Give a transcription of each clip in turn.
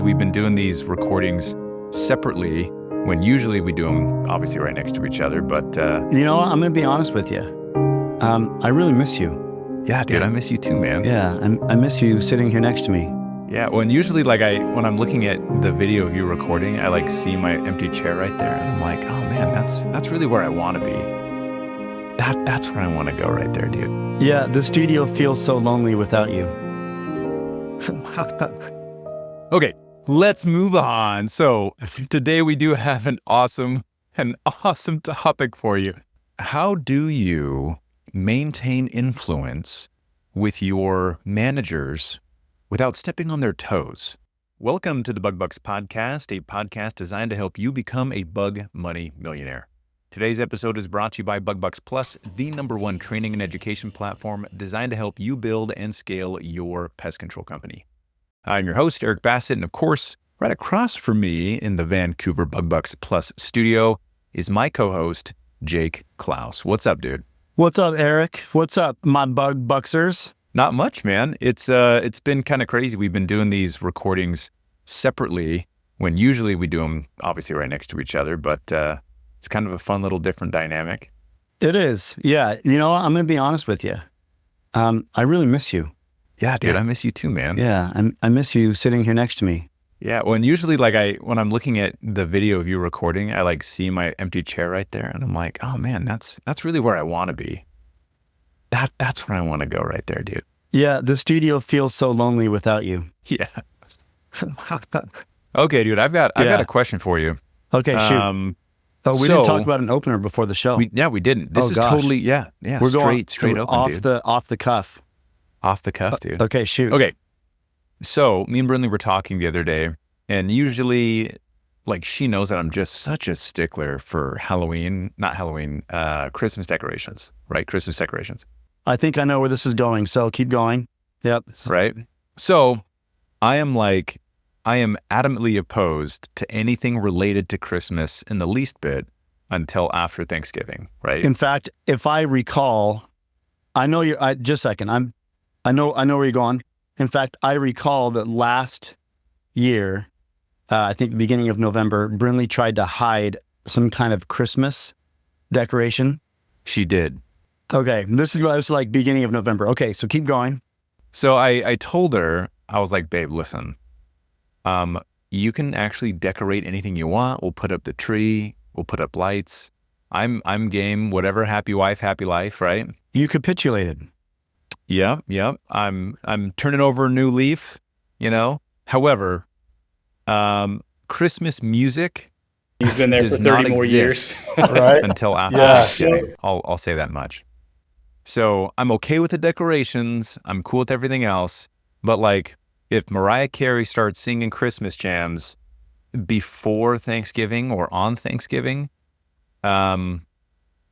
We've been doing these recordings separately when usually we do them obviously right next to each other, but You know what? I'm going to be honest with you. I really miss you. yeah, dude, I miss you too, man. Yeah, I miss you sitting here next to me. Yeah, well, and usually when I'm looking at the video of you recording, I see my empty chair right there, and I'm like, oh man, that's really where I want to be. That's where I want to go right there, dude. Yeah, the studio feels so lonely without you. Okay, let's move on. So today we do have an awesome topic for you. How do you maintain influence with your managers without stepping on their toes? Welcome to the Bug Bucks Podcast, a podcast designed to help you become a bug money millionaire. Today's episode is brought to you by Bug Bucks Plus, the #1 training and education platform designed to help you build and scale your pest control company. I'm your host, Eric Bassett, and of course, right across from me in the Vancouver Bug Bucks Plus studio is my co-host, Jake Claus. What's up, dude? What's up, Eric? What's up, my Bug Bucksers? Not much, man. It's been kind of crazy. We've been doing these recordings separately when usually we do them obviously right next to each other, but it's kind of a fun little different dynamic. It is. Yeah. You know what? I'm going to be honest with you. I really miss you. Yeah, dude, I miss you too, man. Yeah, I miss you sitting here next to me. Yeah, well, and usually when I'm looking at the video of you recording, I see my empty chair right there, and I'm like, oh man, that's really where I want to be. That's where I want to go right there, dude. Yeah, the studio feels so lonely without you. Yeah. Okay, dude, I've got a question for you. Okay, shoot. We didn't talk about an opener before the show. We didn't. This is gosh. Totally, We're going straight open, off dude. off the cuff. Off the cuff, dude. Okay, shoot. Okay. So me and Brinley were talking the other day, and usually, she knows that I'm just such a stickler for Christmas decorations, right? Christmas decorations. I think I know where this is going, so keep going. Yep. Right? So I am adamantly opposed to anything related to Christmas in the least bit until after Thanksgiving, right? In fact, if I recall, I know just a second. I know where you're going. In fact, I recall that last year, I think the beginning of November, Brinley tried to hide some kind of Christmas decoration. She did. Okay, this was like beginning of November. Okay, so keep going. So I told her, I was like, babe, listen, you can actually decorate anything you want. We'll put up the tree. We'll put up lights. I'm game, whatever, happy wife, happy life, right? You capitulated. Yeah. I'm turning over a new leaf, However, Christmas music. He's been there for 30 more years, right? Until after Thanksgiving. I'll say that much. So I'm okay with the decorations. I'm cool with everything else. But if Mariah Carey starts singing Christmas jams before Thanksgiving or on Thanksgiving, I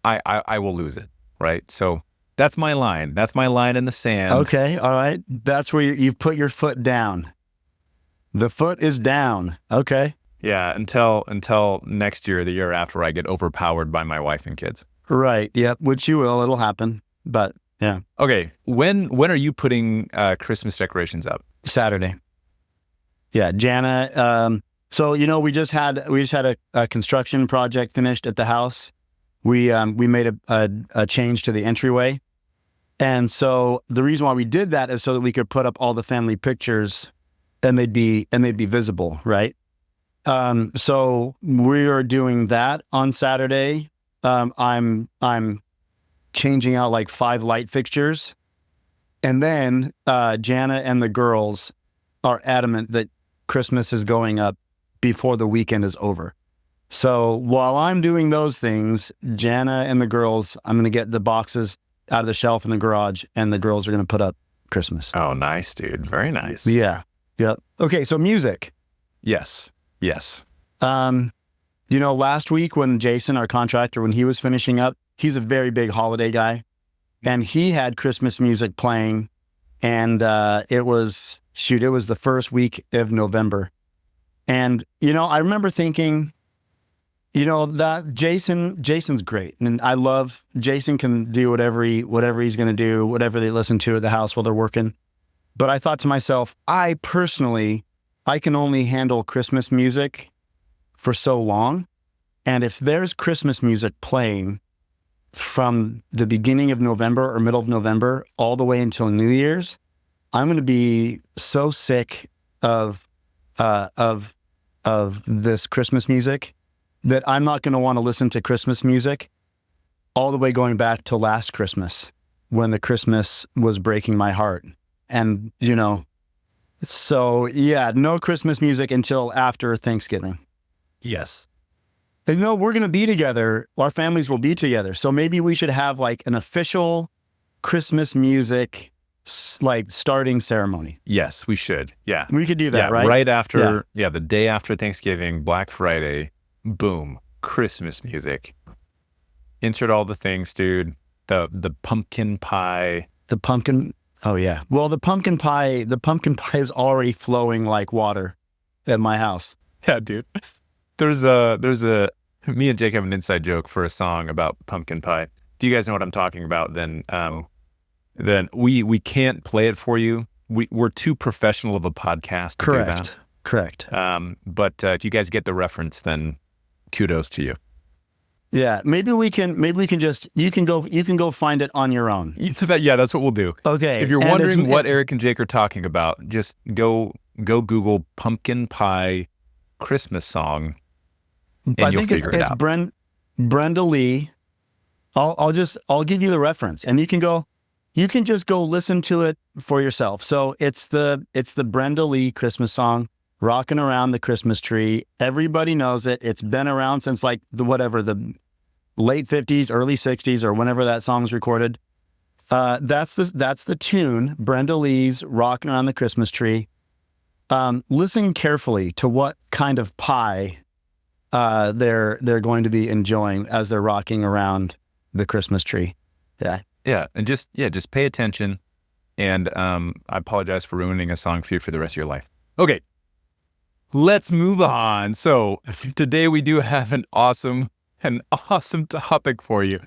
will lose it, right? So that's my line. That's my line in the sand. Okay, all right. That's where you've put your foot down. The foot is down. Okay. Yeah, until next year, the year after, I get overpowered by my wife and kids. Right. Yep. Which you will. It'll happen. But yeah. Okay. When are you putting Christmas decorations up? Saturday. Yeah, Jana. So we just had a construction project finished at the house. We made a change to the entryway, and so the reason why we did that is so that we could put up all the family pictures, and they'd be visible, right? So we are doing that on Saturday. I'm changing out 5 light fixtures, and then Jana and the girls are adamant that Christmas is going up before the weekend is over. So while I'm doing those things, Jana and the girls, I'm going to get the boxes out of the shelf in the garage, and the girls are going to put up Christmas. Oh, nice, dude. Very nice. Yeah. Okay, so music. Yes. Last week when Jason, our contractor, when he was finishing up, he's a very big holiday guy, and he had Christmas music playing, and it was the first week of November. And, I remember thinking, that Jason's great. And I love, Jason can do whatever he's going to do, whatever they listen to at the house while they're working. But I thought to myself, I I can only handle Christmas music for so long. And if there's Christmas music playing from the beginning of November or middle of November all the way until New Year's, I'm going to be so sick of this Christmas music that I'm not going to want to listen to Christmas music all the way going back to last Christmas when the Christmas was breaking my heart. And, so yeah, no Christmas music until after Thanksgiving. Yes. And we're going to be together. Our families will be together. So maybe we should have like an official Christmas music like starting ceremony. Yes, we should. Yeah. We could do that, Yeah, right? right after, the day after Thanksgiving, Black Friday, boom, Christmas music. Insert all the things, dude. The pumpkin pie. The pumpkin. Oh yeah. Well, the pumpkin pie is already flowing like water at my house. Yeah, dude. There's me and Jake have an inside joke for a song about pumpkin pie. Do you guys know what I'm talking about? Then we can't play it for you. We're too professional of a podcast to do that. Correct. But if you guys get the reference, then kudos to you. Yeah, maybe we can just you can go find it on your own. Yeah, that's what we'll do. Okay. If you're wondering what Eric and Jake are talking about, just go Google pumpkin pie Christmas song, and you'll figure it out. Brenda Lee. I'll give you the reference, and you can just go listen to it for yourself. So it's the Brenda Lee Christmas song, Rocking Around the Christmas Tree. Everybody knows it. It's been around since like the late 50s, early 60s, or whenever that song's recorded. That's the tune, Brenda Lee's Rocking Around the Christmas Tree. Listen carefully to what kind of pie they're going to be enjoying as they're rocking around the Christmas tree. Yeah. Yeah, and just pay attention. And I apologize for ruining a song for you for the rest of your life. Okay, let's move on. So today we do have an awesome topic for you.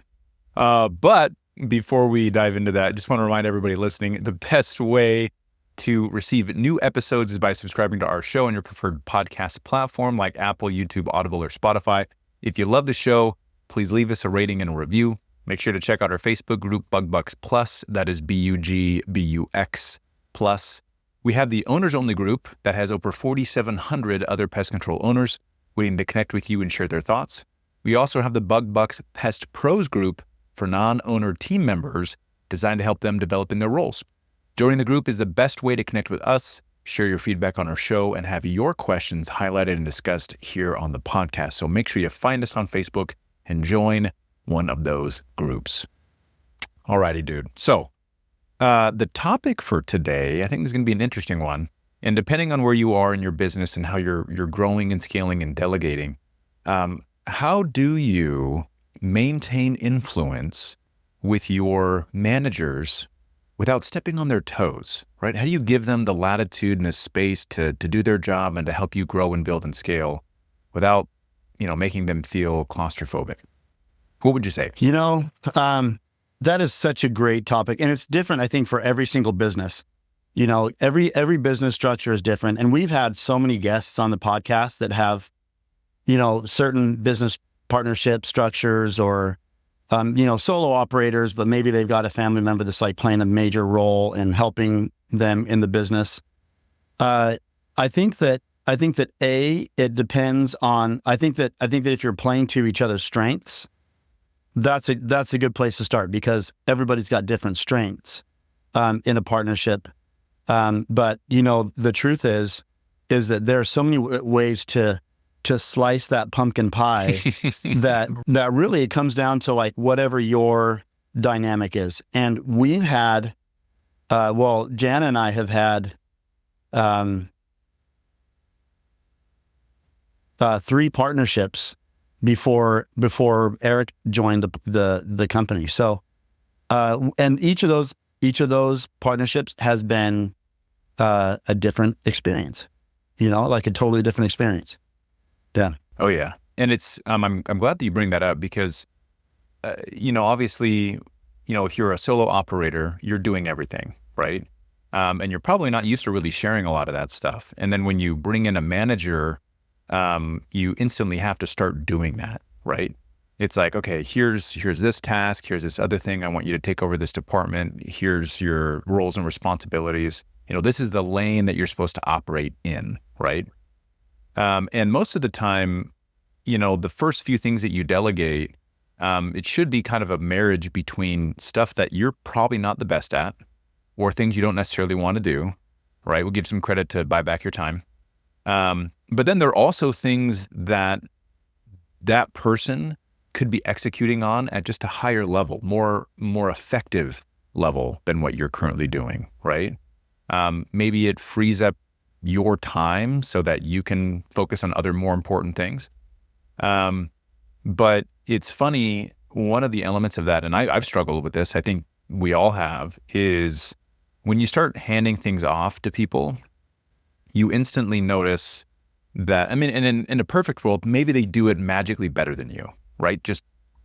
But before we dive into that, I just want to remind everybody listening, the best way to receive new episodes is by subscribing to our show on your preferred podcast platform like Apple, YouTube, Audible, or Spotify. If you love the show, please leave us a rating and a review. Make sure to check out our Facebook group, Bug Bucks Plus. That is BUGBUX Plus. We have the owners only group that has over 4,700 other pest control owners waiting to connect with you and share their thoughts. We also have the Bug Bucks Pest Pros group for non-owner team members designed to help them develop in their roles. Joining the group is the best way to connect with us, share your feedback on our show, and have your questions highlighted and discussed here on the podcast. So make sure you find us on Facebook and join one of those groups. Alrighty, dude. So the topic for today, I think, is going to be an interesting one. And depending on where you are in your business and how you're growing and scaling and delegating, how do you maintain influence with your managers without stepping on their toes, right? How do you give them the latitude and the space to do their job and to help you grow and build and scale without, making them feel claustrophobic? What would you say? That is such a great topic, and it's different, I think, for every single business. Every business structure is different, and we've had so many guests on the podcast that have, certain business partnership structures or, solo operators, but maybe they've got a family member that's like playing a major role in helping them in the business. I think that it depends on. I think that if you're playing to each other's strengths, that's a good place to start because everybody's got different strengths in a partnership. But the truth is that there are so many ways to slice that pumpkin pie that really it comes down to like whatever your dynamic is. And we've had, Jana and I have had 3 partnerships before Eric joined the company. So, and each of those partnerships has been a different experience, like a totally different experience. Yeah. Oh yeah. And it's, I'm glad that you bring that up because, obviously, if you're a solo operator, you're doing everything, right? And you're probably not used to really sharing a lot of that stuff. And then when you bring in a manager, you instantly have to start doing that, right? It's like, okay, here's this task, here's this other thing. I want you to take over this department. Here's your roles and responsibilities. This is the lane that you're supposed to operate in, right? And most of the time, the first few things that you delegate, it should be kind of a marriage between stuff that you're probably not the best at or things you don't necessarily want to do, right? We'll give some credit to buy back your time. But then there are also things that person could be executing on at just a higher level, more effective level than what you're currently doing, right? Maybe it frees up your time so that you can focus on other more important things. But it's funny, one of the elements of that, and I've struggled with this, I think we all have, is when you start handing things off to people, you instantly notice that, and in a perfect world, maybe they do it magically better than you, right? Just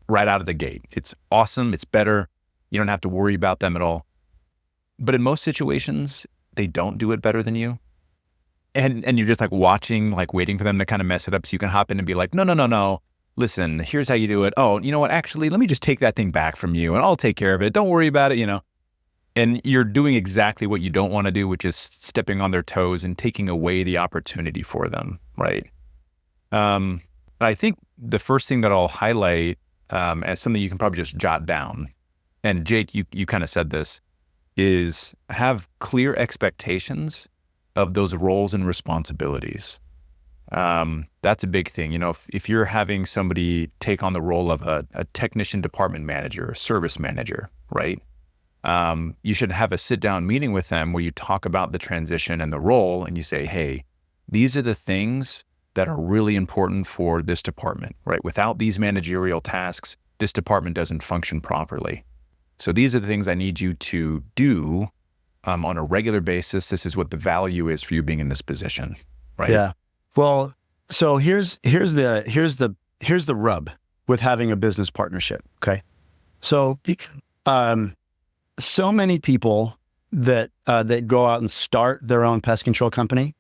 right out of the gate. It's awesome. It's better. You don't have to worry about them at all. But in most situations, they don't do it better than you. And you're just like watching, like waiting for them to kind of mess it up so you can hop in and be like, no. Listen, here's how you do it. Oh, you know what? Actually, let me just take that thing back from you and I'll take care of it. Don't worry about it, And you're doing exactly what you don't want to do, which is stepping on their toes and taking away the opportunity for them, right? I think the first thing that I'll highlight as something you can probably just jot down, and Jake, you kind of said this, is have clear expectations of those roles and responsibilities. That's a big thing. If you're having somebody take on the role of a technician department manager, a service manager, right? You should have a sit-down meeting with them where you talk about the transition and the role, and you say, hey, these are the things that are really important for this department, right? Without these managerial tasks, this department doesn't function properly. So these are the things I need you to do on a regular basis. This is what the value is for you being in this position, right? Yeah. Well, so here's the rub with having a business partnership. Okay. So, so many people that go out and start their own pest control company,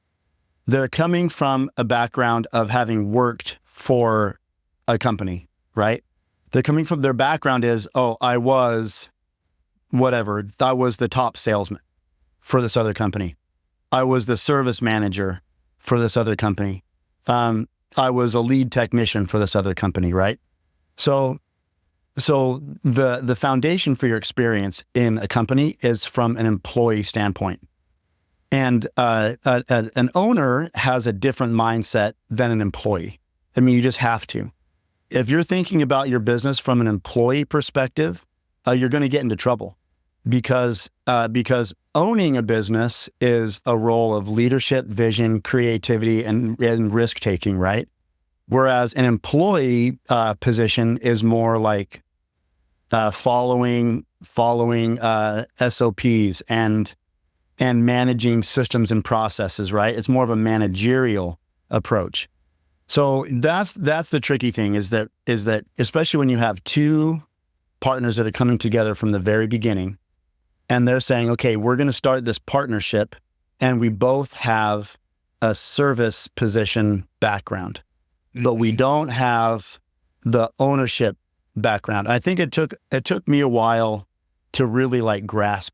they're coming from a background of having worked for a company, right? They're coming from, their background is, I was the top salesman for this other company. I was the service manager for this other company. I was a lead technician for this other company, right? So the foundation for your experience in a company is from an employee standpoint. And an owner has a different mindset than an employee. I mean, you just have to. If you're thinking about your business from an employee perspective, you're going to get into trouble because owning a business is a role of leadership, vision, creativity, and risk taking, right? Whereas an employee position is more like following SOPs and managing systems and processes, right? It's more of a managerial approach. So that's the tricky thing is that especially when you have two partners that are coming together from the very beginning, and they're saying, okay, we're going to start this partnership, and we both have a service position background, but we don't have the ownership background. I think it took me a while to really like grasp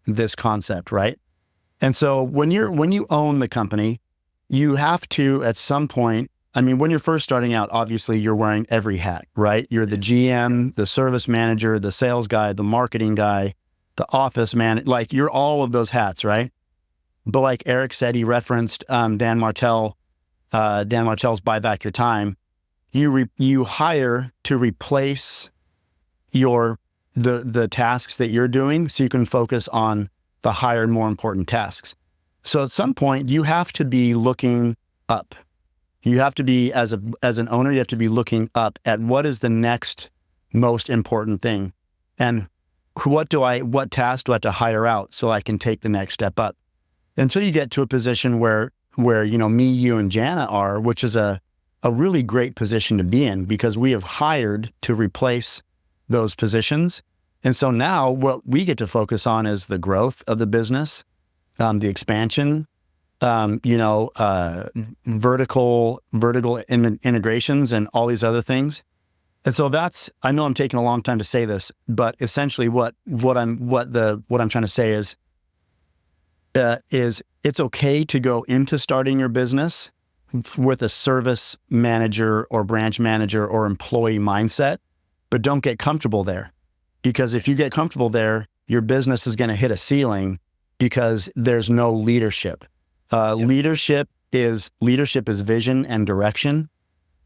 this concept, right? And so when you own the company, you have to at some point, I mean, when you're first starting out, obviously you're wearing every hat, right? You're the GM, the service manager, the sales guy, the marketing guy, the office man, like you're all of those hats, right? But like Eric said, he referenced Dan Martell's Buy Back Your Time. You hire to replace the tasks that you're doing so you can focus on the higher and more important tasks. So at some point you have to be looking up. You have to be, as an owner, you have to be looking up at what is the next most important thing, and what task do I have to hire out so I can take the next step up. Until you get to a position where me, you, and Jana are, which is a really great position to be in because we have hired to replace those positions. And so now what we get to focus on is the growth of the business the expansion, vertical integrations and all these other things. And so I know I'm taking a long time to say this, but essentially what I'm trying to say is it's okay to go into starting your business with a service manager or branch manager or employee mindset, but don't get comfortable there. Because if you get comfortable there, your business is going to hit a ceiling because there's no leadership. Leadership is vision and direction.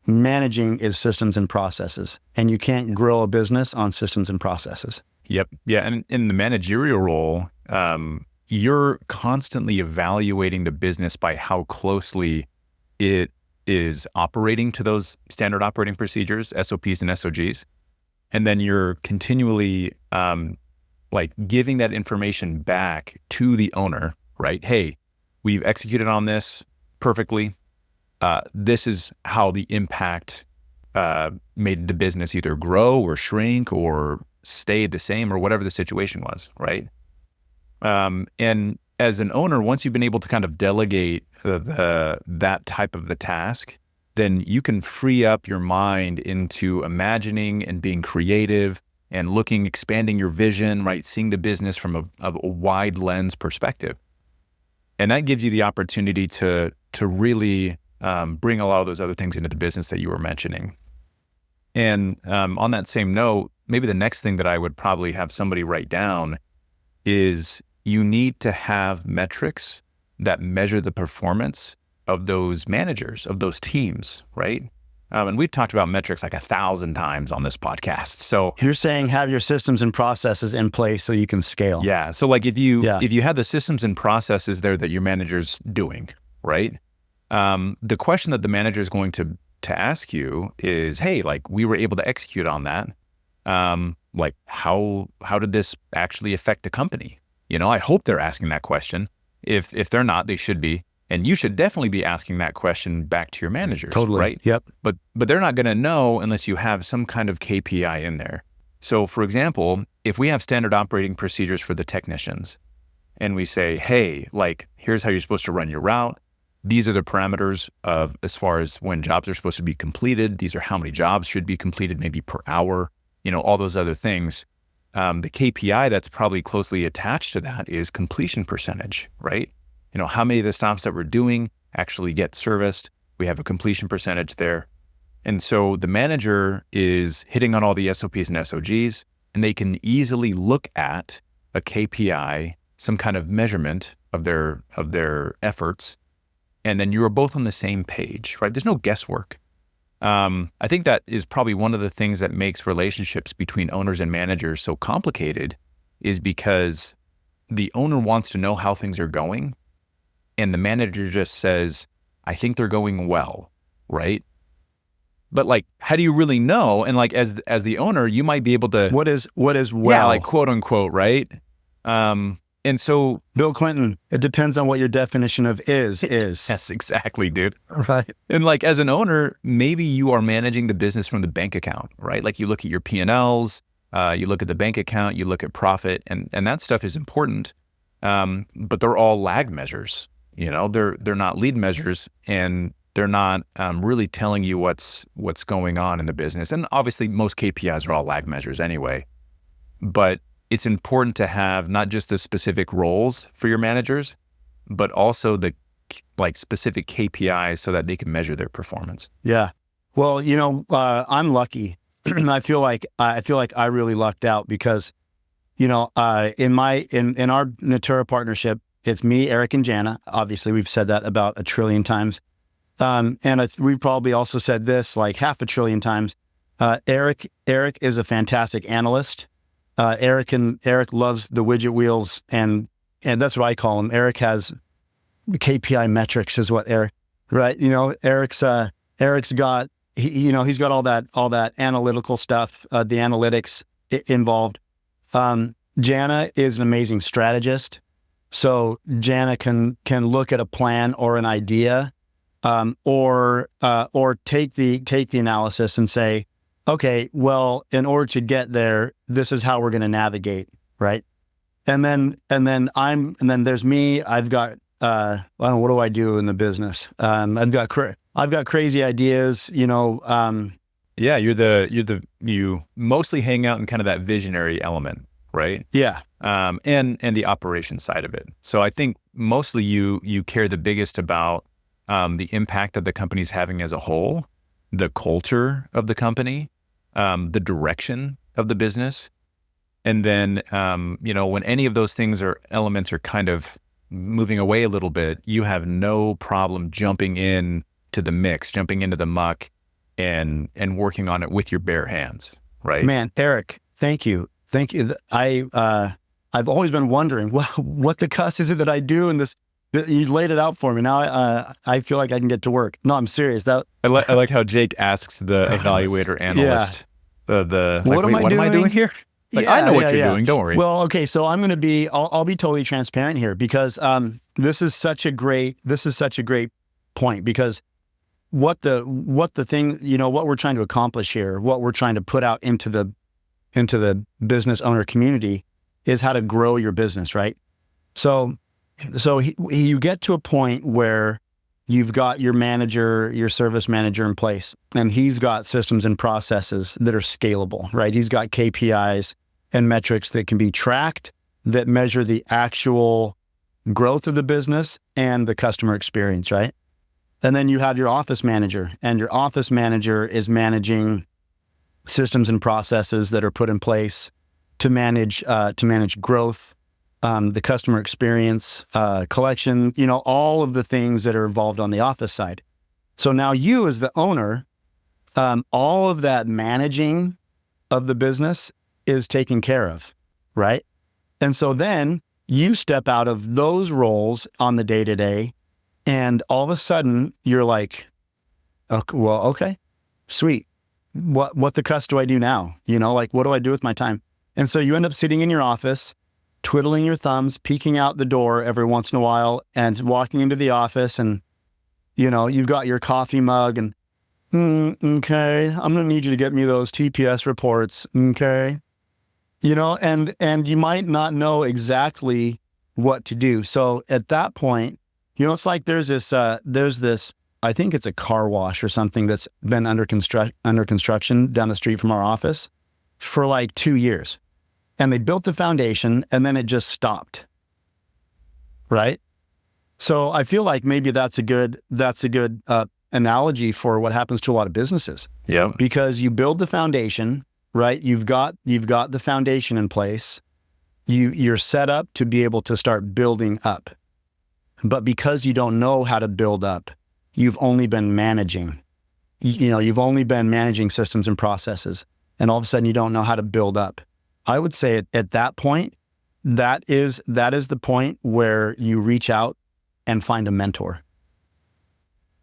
Managing is systems and processes, and you can't grow a business on systems and processes. Yep. Yeah. And in the managerial role, you're constantly evaluating the business by how closely it is operating to those standard operating procedures, SOPs and SOGs. And then you're continually giving that information back to the owner, right? Hey, we've executed on this perfectly. This is how the impact made the business either grow or shrink or stay the same or whatever the situation was, right? And as an owner, once you've been able to kind of delegate that type of the task, then you can free up your mind into imagining and being creative and expanding your vision, right? Seeing the business from a wide lens perspective. And that gives you the opportunity to really bring a lot of those other things into the business that you were mentioning. And on that same note, maybe the next thing that I would probably have somebody write down is you need to have metrics that measure the performance of those managers, of those teams, right? And we've talked about metrics like 1,000 times on this podcast. So you're saying have your systems and processes in place so you can scale. Yeah. So like if you have the systems and processes there that your manager's doing, right? The question that the manager is going to ask you is, hey, like we were able to execute on that. Like how did this actually affect the company? I hope they're asking that question. If they're not, they should be. And you should definitely be asking that question back to your managers, totally. Right? Yep. But they're not going to know unless you have some kind of KPI in there. So for example, if we have standard operating procedures for the technicians and we say, hey, like here's how you're supposed to run your route. These are the parameters of as far as when jobs are supposed to be completed. These are how many jobs should be completed, maybe per hour, all those other things. The KPI that's probably closely attached to that is completion percentage, right? How many of the stops that we're doing actually get serviced. We have a completion percentage there. And so the manager is hitting on all the SOPs and SOGs, and they can easily look at a KPI, some kind of measurement of their efforts. And then you are both on the same page, right? There's no guesswork. I think that is probably one of the things that makes relationships between owners and managers so complicated is because the owner wants to know how things are going. And the manager just says, I think they're going well, right? But like, how do you really know? And like, as the owner, you might be able to... What is well? Yeah, like quote unquote, right? And so... Bill Clinton, it depends on what your definition of is. Yes, exactly, dude. Right. And like, as an owner, maybe you are managing the business from the bank account, right? Like you look at your P&Ls, you look at the bank account, you look at profit, and that stuff is important. But they're all lag measures. They're not lead measures, and they're not really telling you what's going on in the business. And obviously, most KPIs are all lag measures anyway. But it's important to have not just the specific roles for your managers, but also the specific KPIs so that they can measure their performance. Yeah. Well, I'm lucky. I feel like I really lucked out because, in our Natura partnership, it's me, Eric, and Jana. Obviously, we've said that about 1 trillion times. And we've probably also said this like 500 billion times. Eric is a fantastic analyst. Eric loves the widget wheels, and that's what I call him. Eric has KPI metrics, is what Eric, right? Eric's got he's got all that analytical stuff, the analytics involved. Jana is an amazing strategist. So Jana can look at a plan or an idea, or take the analysis and say, okay, well, in order to get there, this is how we're going to navigate, right? And then there's me. I've got I don't know, what do I do in the business? I've got crazy ideas, Yeah, you mostly hang out in kind of that visionary element, right? Yeah. And the operation side of it. So I think mostly you care the biggest about the impact that the company's having as a whole, the culture of the company, the direction of the business. And then, when any of those things or elements are kind of moving away a little bit, you have no problem jumping in to the mix, jumping into the muck and working on it with your bare hands, right? Man, Eric, thank you. Thank you. I've always been wondering, what the cuss is it that I do in this? You laid it out for me. Now I feel like I can get to work. No, I'm serious. I like how Jake asks the evaluator analyst, what am I doing here? Like, I know what you're doing. Don't worry. Well, okay. So I'm going to be, I'll be totally transparent here, because this is such a great point, because what the thing, what we're trying to accomplish here, what we're trying to put out into the business owner community is how to grow your business, right? So you get to a point where you've got your manager, your service manager in place, and he's got systems and processes that are scalable, right? He's got KPIs and metrics that can be tracked, that measure the actual growth of the business and the customer experience, right? And then you have your office manager, and your office manager is managing systems and processes that are put in place to manage growth, the customer experience, collection, all of the things that are involved on the office side. So now you, as the owner, all of that managing of the business is taken care of, right? And so then you step out of those roles on the day-to-day, and all of a sudden you're like, okay, sweet. What the cuss do I do now? What do I do with my time? And so you end up sitting in your office, twiddling your thumbs, peeking out the door every once in a while, and walking into the office, and you've got your coffee mug, and okay, I'm gonna need you to get me those TPS reports, okay? And you might not know exactly what to do. So at that point, it's like there's this, I think it's a car wash or something that's been under construction down the street from our office for like 2 years. And they built the foundation, and then it just stopped. Right? So I feel like maybe that's a good analogy for what happens to a lot of businesses. Yeah. Because you build the foundation, right? You've got the foundation in place. You're set up to be able to start building up. But because you don't know how to build up, you've only been managing. You've only been managing systems and processes, and all of a sudden you don't know how to build up. I would say at that point, that is the point where you reach out and find a mentor.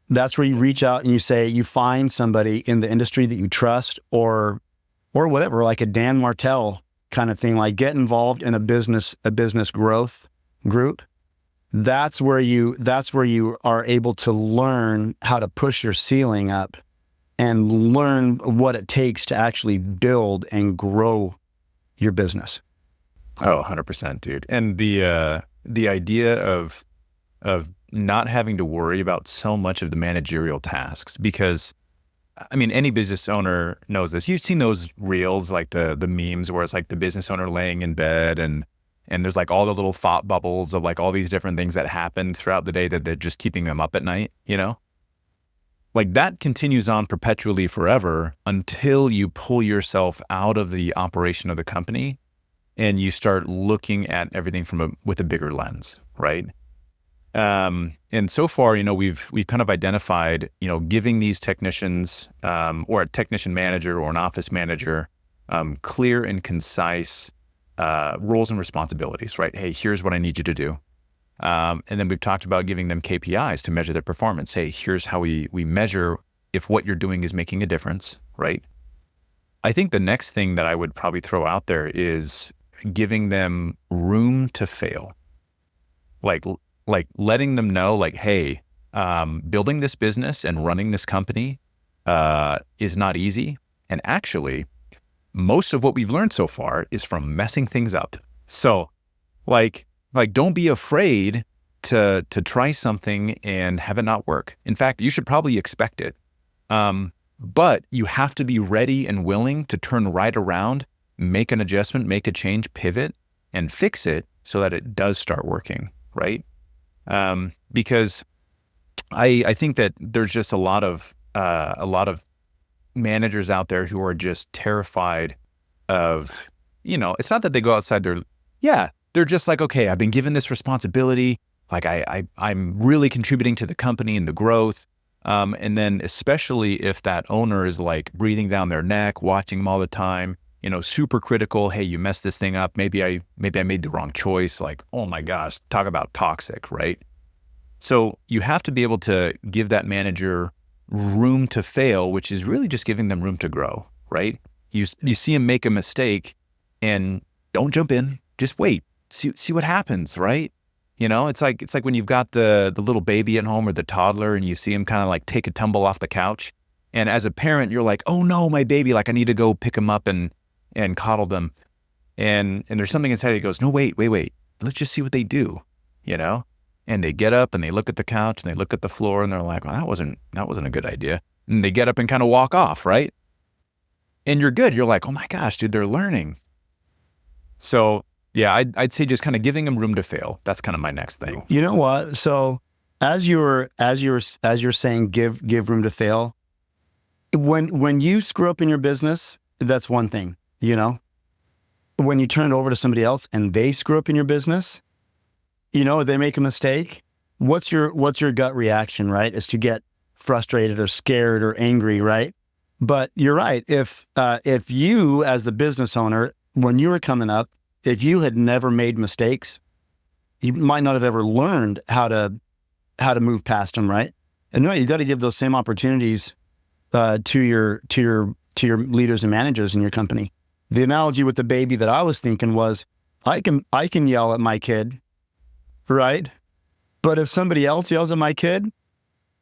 That's where you reach out and you find somebody in the industry that you trust, or whatever, like a Dan Martell kind of thing, like get involved in a business growth group. That's where you are able to learn how to push your ceiling up and learn what it takes to actually build and grow your business. Oh, 100%, dude. And the idea of not having to worry about so much of the managerial tasks, because any business owner knows this. You've seen those reels, like the memes where it's like the business owner laying in bed and there's like all the little thought bubbles of like all these different things that happen throughout the day that they're just keeping them up at night, Like that continues on perpetually forever until you pull yourself out of the operation of the company and you start looking at everything with a bigger lens, right? And so far, we've kind of identified, giving these technicians or a technician manager or an office manager clear and concise roles and responsibilities, right? Hey, here's what I need you to do. And then we've talked about giving them KPIs to measure their performance. Hey, here's how we measure if what you're doing is making a difference, right? I think the next thing that I would probably throw out there is giving them room to fail. Like letting them know, like, hey, building this business and running this company is not easy. And actually, most of what we've learned so far is from messing things up. So Like don't be afraid to try something and have it not work. In fact, you should probably expect it. But you have to be ready and willing to turn right around, make an adjustment, make a change, pivot, and fix it so that it does start working, right? Because I think that there's just a lot of managers out there who are just terrified of, it's not that they go outside they're just like, okay, I've been given this responsibility. Like I'm really contributing to the company and the growth. And then especially if that owner is like breathing down their neck, watching them all the time, super critical. Hey, you messed this thing up. Maybe I made the wrong choice. Like, oh my gosh, talk about toxic, right? So you have to be able to give that manager room to fail, which is really just giving them room to grow, right? You see them make a mistake and don't jump in, just wait, see what happens, right? It's like when you've got the little baby at home or the toddler and you see him kind of like take a tumble off the couch. And as a parent, you're like, oh no, my baby, like I need to go pick him up and coddle them. And there's something inside that goes, no, wait. Let's just see what they do, And they get up and they look at the couch and they look at the floor and they're like, well, that wasn't a good idea. And they get up and kind of walk off, right? And you're good. You're like, oh my gosh, dude, they're learning. So yeah, I'd say just kind of giving them room to fail. That's kind of my next thing. You know what? So as you're saying, give room to fail. When you screw up in your business, that's one thing. When you turn it over to somebody else and they screw up in your business, they make a mistake. What's your gut reaction, right? Is to get frustrated or scared or angry, right? But you're right. If you as the business owner, when you were coming up, if you had never made mistakes, you might not have ever learned how to move past them, right? And no, you got to give those same opportunities to your leaders and managers in your company. The analogy with the baby that I was thinking was, I can yell at my kid, right? But if somebody else yells at my kid,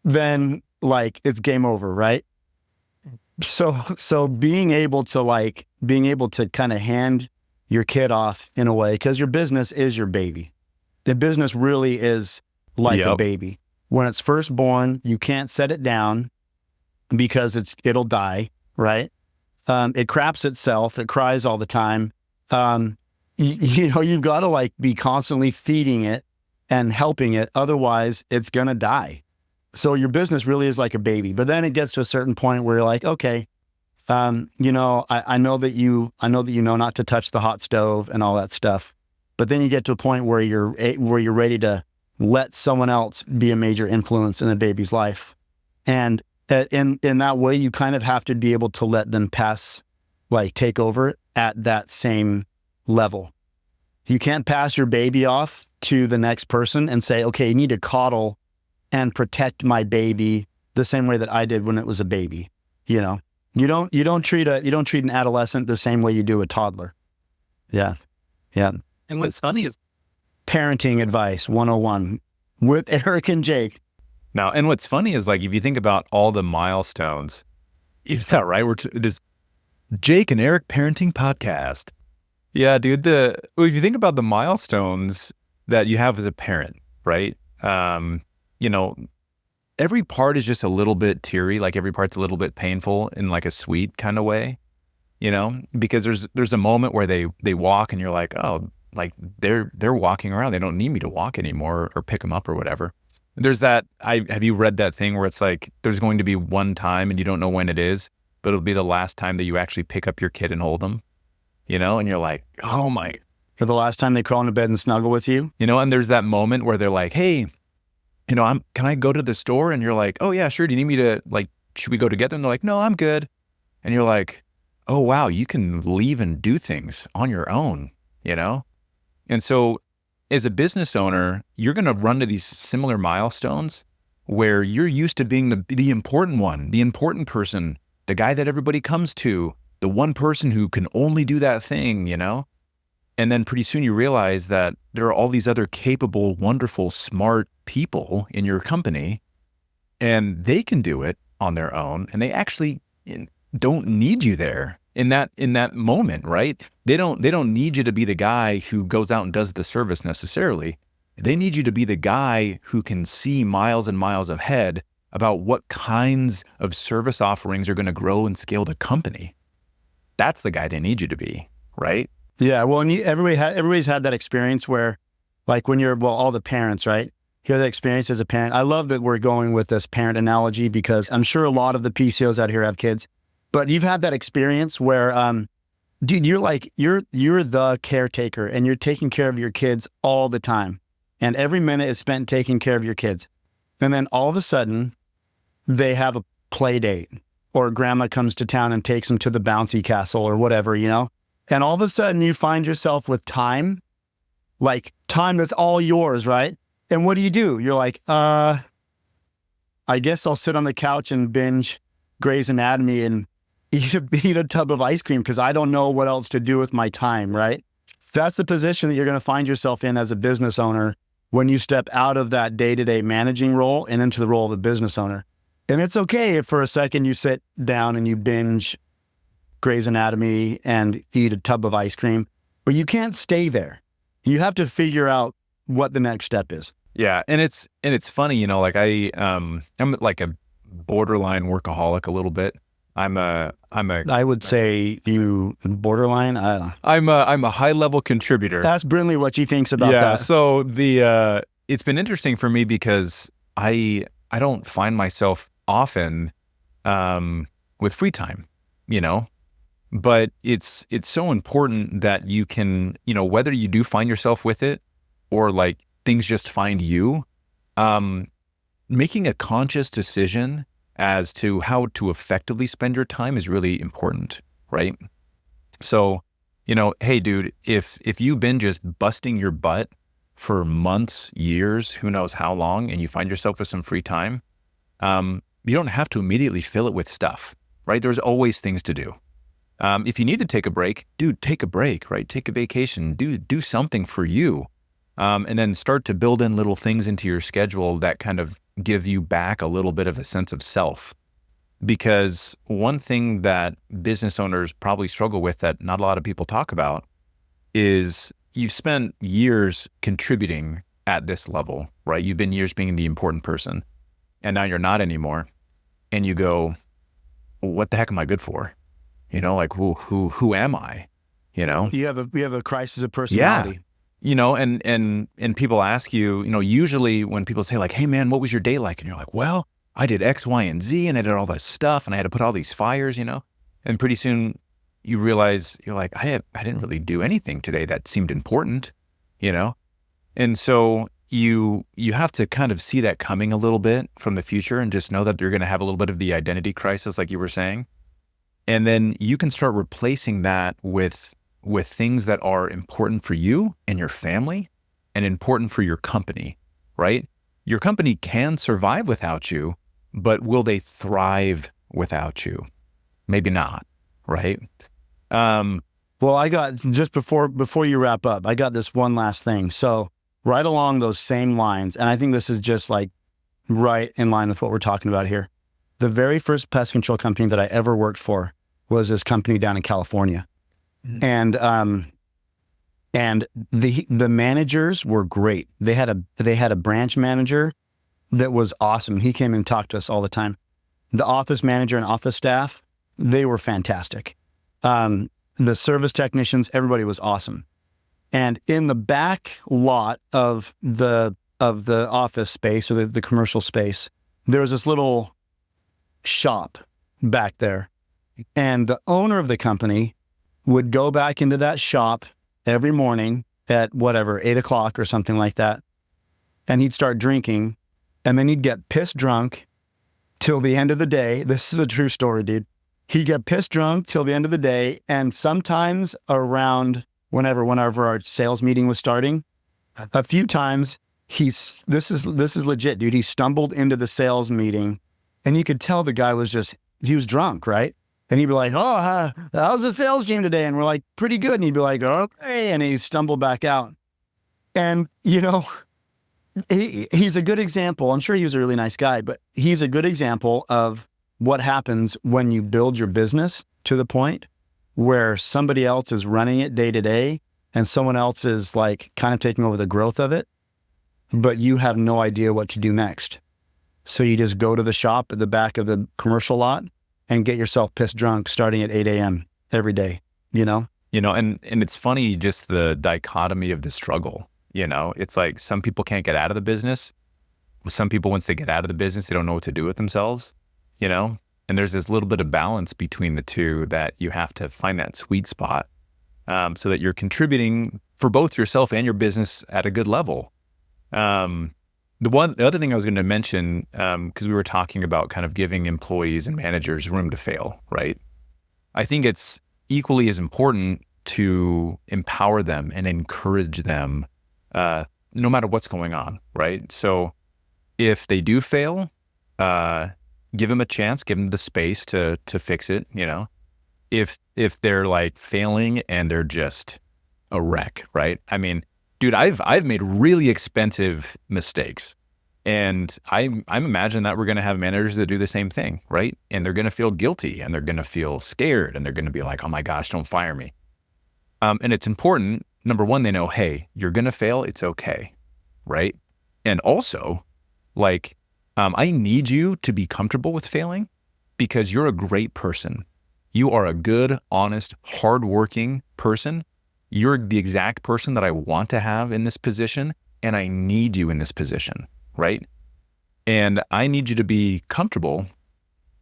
then like it's game over, right? So being able to kind of hand your kid off in a way, because your business is your baby. The business really is like a baby. When it's first born, you can't set it down because it'll die, right? It craps itself. It cries all the time. You've got to like be constantly feeding it and helping it. Otherwise, it's going to die. So your business really is like a baby. But then it gets to a certain point where you're like, okay, I know that you know not to touch the hot stove and all that stuff. But then you get to a point where you're ready to let someone else be a major influence in a baby's life. And in that way, you kind of have to be able to let them take over at that same level. You can't pass your baby off to the next person and say, okay, you need to coddle and protect my baby the same way that I did when it was a baby. You don't treat an adolescent the same way you do a toddler. Yeah. And what's funny is parenting advice 101 with Eric and Jake. Now, and what's funny is like if you think about all the milestones, yeah, right? It is Jake and Eric Parenting Podcast. Yeah, dude. If you think about the milestones that you have as a parent, right? Every part is just a little bit teary, like every part's a little bit painful in like a sweet kind of way, because there's a moment where they walk and you're like, oh, like they're walking around. They don't need me to walk anymore or pick them up or whatever. There's that, have you read that thing where it's like, there's going to be one time and you don't know when it is, but it'll be the last time that you actually pick up your kid and hold them, and you're like, oh my. For the last time they crawl into bed and snuggle with you. And there's that moment where they're like, hey, can I go to the store? And you're like, oh yeah, sure. Do you need me to should we go together? And they're like, no, I'm good. And you're like, oh wow, you can leave and do things on your own, And so as a business owner, you're going to run to these similar milestones where you're used to being the important one, the important person, the guy that everybody comes to, the one person who can only do that thing, And then pretty soon you realize that there are all these other capable, wonderful, smart people in your company, and they can do it on their own, and they actually don't need you there. in that moment, right? They don't need you to be the guy who goes out and does the service necessarily. They need you to be the guy who can see miles and miles ahead about what kinds of service offerings are going to grow and scale the company. That's the guy they need you to be, right? Yeah. Well, and everybody's had that experience where, like when you're, all the parents, right? You have that experience as a parent. I love that we're going with this parent analogy because I'm sure a lot of the PCOs out here have kids, but you've had that experience where, dude, you're the caretaker and you're taking care of your kids all the time. And every minute is spent taking care of your kids. And then all of a sudden they have a play date, or grandma comes to town and takes them to the bouncy castle or whatever, and all of a sudden you find yourself with time that's all yours, right? And what do? You're like, I guess I'll sit on the couch and binge Grey's Anatomy and eat a tub of ice cream because I don't know what else to do with my time, right? That's the position that you're going to find yourself in as a business owner when you step out of that day-to-day managing role and into the role of a business owner. And it's okay if for a second you sit down and you binge Grey's Anatomy and eat a tub of ice cream, but you can't stay there. You have to figure out what the next step is. Yeah, and it's funny, like I'm like a borderline workaholic a little bit. I would say you borderline. I don't know. I'm a high level contributor. Ask Brinley what she thinks about that. Yeah. So it's been interesting for me because I don't find myself often with free time, but it's so important that you can, whether you do find yourself with it or like things just find you, making a conscious decision as to how to effectively spend your time is really important, right? So, hey, dude, if you've been just busting your butt for months, years, who knows how long, and you find yourself with some free time, you don't have to immediately fill it with stuff, right? There's always things to do. If you need to take a break, dude, take a break, right? Take a vacation, do something for you. And then start to build in little things into your schedule that kind of give you back a little bit of a sense of self. Because one thing that business owners probably struggle with that not a lot of people talk about is you've spent years contributing at this level, right? You've been years being the important person, and now you're not anymore. And you go, what the heck am I good for? Like who am I? You have a crisis of personality. Yeah. And people ask you, usually when people say like, hey man, what was your day like? And you're like, well, I did X, Y, and Z, and I did all this stuff, and I had to put all these fires, and pretty soon you realize you're like, I didn't really do anything today that seemed important, And so you have to kind of see that coming a little bit from the future and just know that you're going to have a little bit of the identity crisis, like you were saying. And then you can start replacing that with things that are important for you and your family and important for your company, right? Your company can survive without you, but will they thrive without you? Maybe not, right? Well, I got, just before you wrap up, I got this one last thing. So right along those same lines, and I think this is just like right in line with what we're talking about here. The very first pest control company that I ever worked for was this company down in California. Mm-hmm. And the managers were great. They had a branch manager that was awesome. He came and talked to us all the time. The office manager and office staff, they were fantastic. The service technicians, everybody was awesome. And in the back lot of the office space, or the commercial space, there was this little shop back there. And the owner of the company would go back into that shop every morning at 8:00 or something like that. And he'd start drinking, and then he'd get pissed drunk till the end of the day. This is a true story, dude. He'd get pissed drunk till the end of the day. And sometimes around whenever our sales meeting was starting, a few times this is legit, dude. He stumbled into the sales meeting, and you could tell the guy he was drunk, right? And he'd be like, oh, how's the sales team today? And we're like, pretty good. And he'd be like, okay. And he'd stumble back out. And, he's a good example. I'm sure he was a really nice guy, but he's a good example of what happens when you build your business to the point where somebody else is running it day to day and someone else is like kind of taking over the growth of it, but you have no idea what to do next. So you just go to the shop at the back of the commercial lot and get yourself pissed drunk starting at 8 a.m. every day, you know? And it's funny, just the dichotomy of the struggle, it's like some people can't get out of the business. Some people, once they get out of the business, they don't know what to do with themselves, and there's this little bit of balance between the two that you have to find that sweet spot so that you're contributing for both yourself and your business at a good level. The other thing I was going to mention, because we were talking about kind of giving employees and managers room to fail, right? I think it's equally as important to empower them and encourage them, no matter what's going on, right? So if they do fail, give them a chance, give them the space to fix it, If they're like failing and they're just a wreck, right? I mean, dude, I've made really expensive mistakes, and I'm imagining that we're going to have managers that do the same thing, right? And they're going to feel guilty, and they're going to feel scared, and they're going to be like, "Oh my gosh, don't fire me." And it's important. Number one, they know, hey, you're going to fail. It's okay, right? And also, like, I need you to be comfortable with failing because you're a great person. You are a good, honest, hardworking person. You're the exact person that I want to have in this position, and I need you in this position, right? And I need you to be comfortable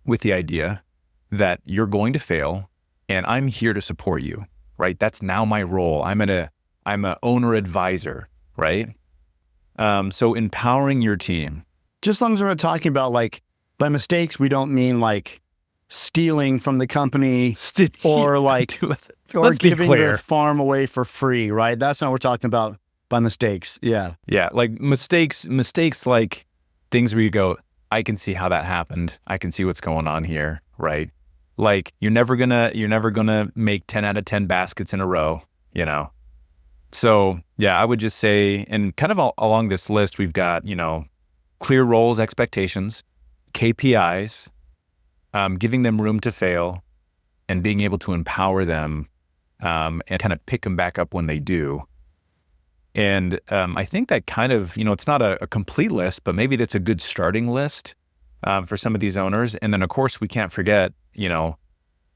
with the idea that you're going to fail, and I'm here to support you, right? That's now my role. I'm an owner advisor, right? So empowering your team. Just as long as we're not talking about, like, by mistakes, we don't mean like stealing from the company or like or giving the farm away for free, right? That's not what we're talking about by mistakes. Yeah. Yeah. Like mistakes like things where you go, I can see how that happened. I can see what's going on here, right? Like you're never gonna make 10 out of 10 baskets in a row, So yeah, I would just say, and kind of along this list, we've got, clear roles, expectations, KPIs, giving them room to fail, and being able to empower them and kind of pick them back up when they do. And I think that kind of, it's not a complete list, but maybe that's a good starting list for some of these owners. And then, of course, we can't forget,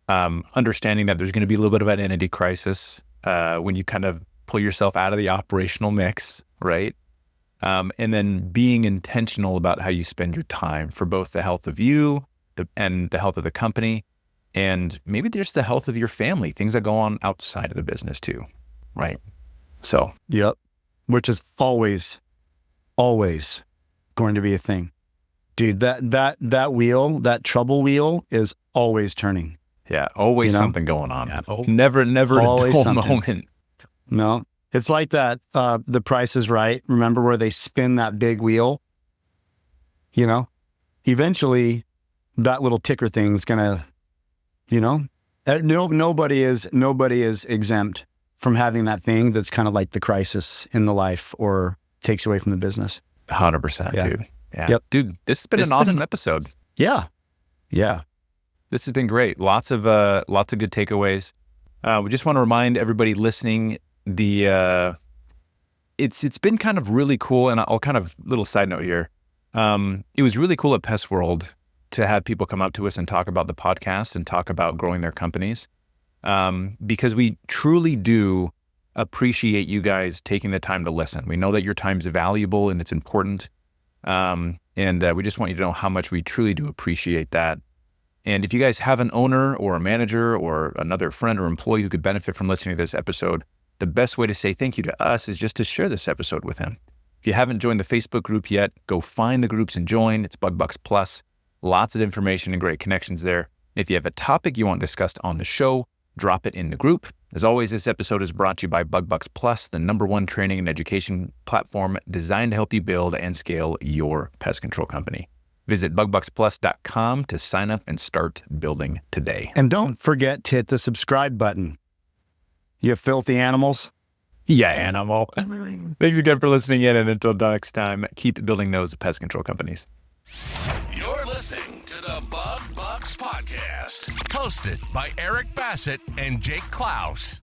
understanding that there's going to be a little bit of an identity crisis when you kind of pull yourself out of the operational mix, right? And then being intentional about how you spend your time for both the health of you and the health of the company, and maybe just the health of your family, things that go on outside of the business too, right? So, yep, which is always going to be a thing, dude. That wheel, that trouble wheel, is always turning. Yeah, always something going on. Yeah, never always a dull moment. No, it's like that. The Price is Right. Remember where they spin that big wheel? Eventually, that little ticker thing's gonna, nobody is exempt from having that thing that's kind of like the crisis in the life or takes away from the business. 100%, yeah. Dude. Yeah. Yep. Dude, this has been an awesome episode. Yeah. Yeah. This has been great. Lots of good takeaways. We just want to remind everybody listening, it's been kind of really cool, and I'll kind of little side note here. It was really cool at Pest World to have people come up to us and talk about the podcast and talk about growing their companies, because we truly do appreciate you guys taking the time to listen. We know that your time's valuable and it's important, and we just want you to know how much we truly do appreciate that. And if you guys have an owner or a manager or another friend or employee who could benefit from listening to this episode, the best way to say thank you to us is just to share this episode with him. If you haven't joined the Facebook group yet, go find the groups and join. It's Bug Bucks Plus. Lots of information and great connections there. If you have a topic you want discussed on the show, drop it in the group. As always, this episode is brought to you by Bug Bucks Plus, the #1 training and education platform designed to help you build and scale your pest control company. Visit bugbucksplus.com to sign up and start building today. And don't forget to hit the subscribe button. You filthy animals. Yeah, animal. Thanks again for listening in, and until next time, keep building those pest control companies. You're listening to the Bug Bucks Podcast. podcast. Hosted by Eric Bassett and Jake Claus.